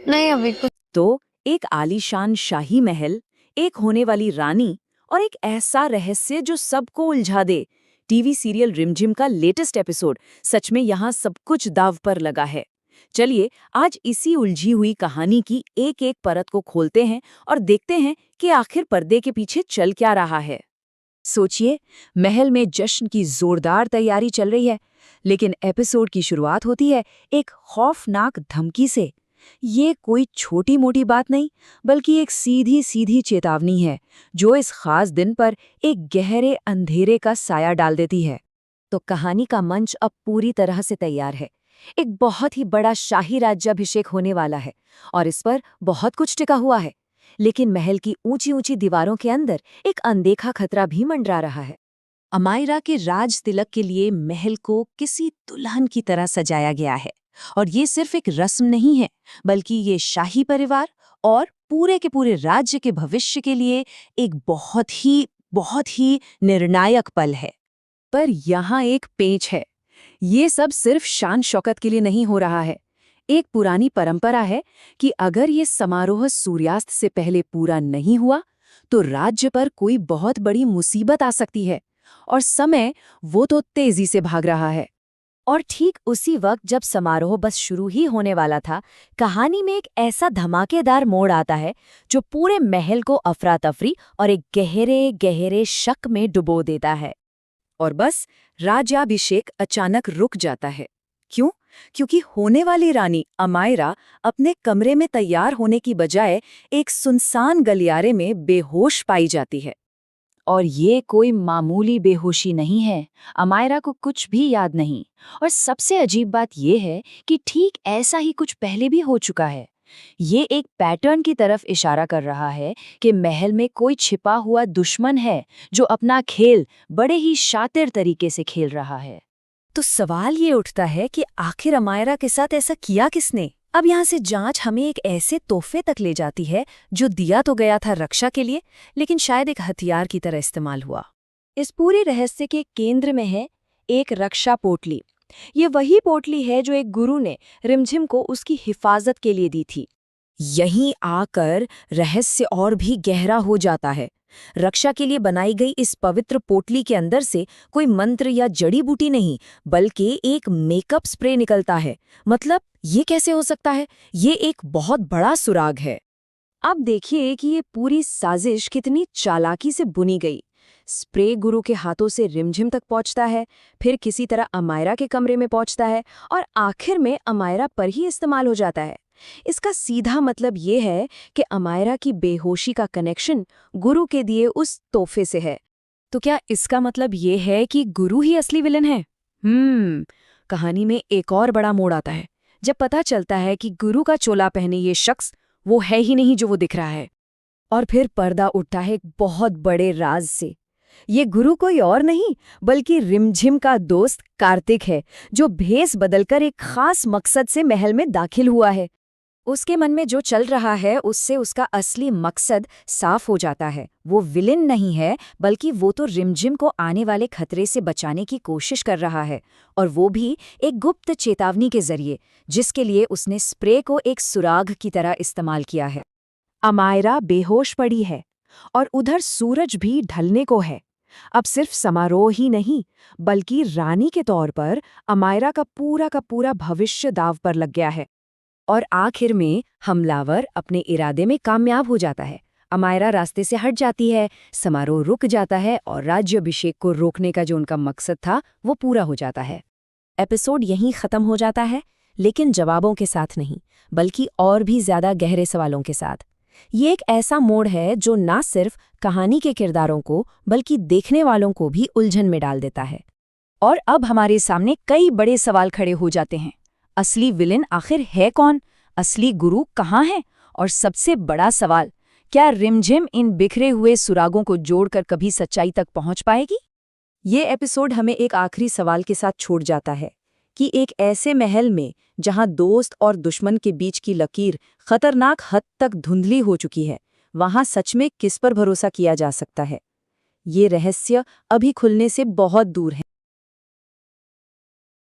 नहीं, अभी कुछ। तो एक आलीशान शाही महल, एक होने वाली रानी और एक ऐसा रहस्य जो सबको उलझा दे। टीवी सीरियल रिमझिम का लेटेस्ट एपिसोड सच में यहाँ सब कुछ दांव पर लगा है। चलिए आज इसी उलझी हुई कहानी की एक एक परत को खोलते हैं और देखते हैं कि आखिर पर्दे के पीछे चल क्या रहा है। सोचिए, महल में जश्न की जोरदार तैयारी चल रही है, लेकिन एपिसोड की शुरुआत होती है एक खौफनाक धमकी से। ये कोई छोटी मोटी बात नहीं, बल्कि एक सीधी सीधी चेतावनी है जो इस खास दिन पर एक गहरे अंधेरे का साया डाल देती है। तो कहानी का मंच अब पूरी तरह से तैयार है। एक बहुत ही बड़ा शाही राज्याभिषेक होने वाला है और इस पर बहुत कुछ टिका हुआ है। लेकिन महल की ऊंची ऊंची दीवारों के अंदर एक अनदेखा खतरा भी मंडरा रहा है। अमायरा के राज तिलक के लिए महल को किसी दुल्हन की तरह सजाया गया है, और ये सिर्फ एक रस्म नहीं है, बल्कि ये शाही परिवार और पूरे के पूरे राज्य के भविष्य के लिए एक बहुत ही निर्णायक पल है। पर यहाँ एक पेच है। ये सब सिर्फ शान शौकत के लिए नहीं हो रहा है। एक पुरानी परंपरा है कि अगर ये समारोह सूर्यास्त से पहले पूरा नहीं हुआ तो राज्य पर कोई बहुत बड़ी मुसीबत आ सकती है, और समय वो तो तेजी से भाग रहा है। और ठीक उसी वक्त जब समारोह बस शुरू ही होने वाला था, कहानी में एक ऐसा धमाकेदार मोड़ आता है जो पूरे महल को अफरा तफरी और एक गहरे गहरे शक में डुबो देता है। और बस राज्याभिषेक अचानक रुक जाता है। क्यों? क्योंकि होने वाली रानी अमायरा अपने कमरे में तैयार होने की बजाय एक सुनसान गलियारे में बेहोश पाई जाती है। और ये कोई मामूली बेहोशी नहीं है। अमायरा को कुछ भी याद नहीं। और सबसे अजीब बात यह है कि ठीक ऐसा ही कुछ पहले भी हो चुका है। ये एक पैटर्न की तरफ इशारा कर रहा है कि महल में कोई छिपा हुआ दुश्मन है जो अपना खेल बड़े ही शातिर तरीके से खेल रहा है। तो सवाल ये उठता है कि आखिर अमायरा के साथ ऐसा किया किसने? अब यहाँ से जांच हमें एक ऐसे तोहफे तक ले जाती है जो दिया तो गया था रक्षा के लिए, लेकिन शायद एक हथियार की तरह इस्तेमाल हुआ। इस पूरे रहस्य के केंद्र में है एक रक्षा पोटली। ये वही पोटली है जो एक गुरु ने रिमझिम को उसकी हिफाजत के लिए दी थी। यहीं आकर रहस्य और भी गहरा हो जाता है। रक्षा के लिए बनाई गई इस पवित्र पोटली के अंदर से कोई मंत्र या जड़ी बूटी नहीं, बल्कि एक मेकअप स्प्रे निकलता है। मतलब ये कैसे हो सकता है? ये एक बहुत बड़ा सुराग है। अब देखिए कि ये पूरी साजिश कितनी चालाकी से बुनी गई। स्प्रे गुरु के हाथों से रिमझिम तक पहुंचता है, फिर किसी तरह अमायरा के कमरे में पहुंचता है और आखिर में अमायरा पर ही इस्तेमाल हो जाता है। इसका सीधा मतलब ये है कि अमायरा की बेहोशी का कनेक्शन गुरु के दिए उस तोहफे से है। तो क्या इसका मतलब ये है कि गुरु ही असली विलन है? कहानी में एक और बड़ा मोड़ आता है जब पता चलता है कि गुरु का चोला पहने ये शख्स वो है ही नहीं जो वो दिख रहा है। और फिर पर्दा उठता है एक बहुत बड़े राज से। ये गुरु कोई और नहीं बल्कि रिमझिम का दोस्त कार्तिक है, जो भेस बदलकर एक खास मकसद से महल में दाखिल हुआ है। उसके मन में जो चल रहा है उससे उसका असली मकसद साफ हो जाता है। वो विलेन नहीं है, बल्कि वो तो रिमझिम को आने वाले खतरे से बचाने की कोशिश कर रहा है, और वो भी एक गुप्त चेतावनी के जरिए, जिसके लिए उसने स्प्रे को एक सुराग की तरह इस्तेमाल किया है। अमायरा बेहोश पड़ी है और उधर सूरज भी ढलने को है। अब सिर्फ समारोह ही नहीं, बल्कि रानी के तौर पर अमायरा का पूरा भविष्य दांव पर लग गया है। और आखिर में हमलावर अपने इरादे में कामयाब हो जाता है। अमायरा रास्ते से हट जाती है, समारोह रुक जाता है और राज्याभिषेक को रोकने का जो उनका मकसद था वो पूरा हो जाता है। एपिसोड यहीं खत्म हो जाता है, लेकिन जवाबों के साथ नहीं, बल्कि और भी ज्यादा गहरे सवालों के साथ। ये एक ऐसा मोड़ है जो ना सिर्फ कहानी के किरदारों को बल्कि देखने वालों को भी उलझन में डाल देता है। और अब हमारे सामने कई बड़े सवाल खड़े हो जाते हैं। असली विलेन आखिर है कौन? असली गुरु कहाँ है? और सबसे बड़ा सवाल, क्या रिमझिम इन बिखरे हुए सुरागों को जोड़कर कभी सच्चाई तक पहुंच पाएगी? ये एपिसोड हमें एक आखिरी सवाल के साथ छोड़ जाता है कि एक ऐसे महल में जहां दोस्त और दुश्मन के बीच की लकीर खतरनाक हद तक धुंधली हो चुकी है, वहां सच में किस पर भरोसा किया जा सकता है? ये रहस्य अभी खुलने से बहुत दूर है।